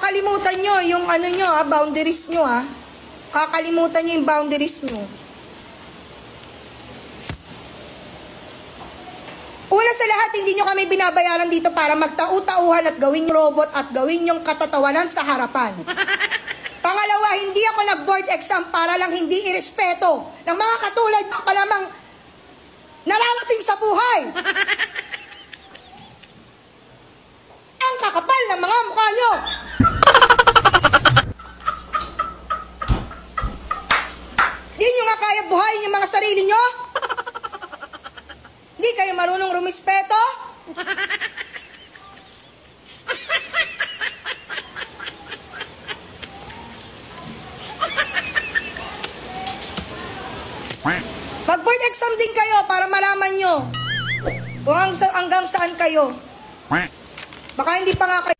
kakalimutan nyo yung ano nyo boundaries nyo Kakalimutan nyo yung boundaries nyo. Una sa lahat, hindi nyo kami binabayaran dito para magtau-tauhan at gawing robot at gawin yung katatawanan sa harapan. Pangalawa, hindi ako nag-board exam para lang hindi irespeto ng mga katulad na palamang nararating sa buhay. Ang kakapal ng mga mukha nyo. Di nyo nga kaya buhayin yung mga sarili nyo? Di kayo marunong rumispeto? Mag-board exam din kayo para malaman nyo kung hanggang saan kayo. Baka hindi pa nga kayo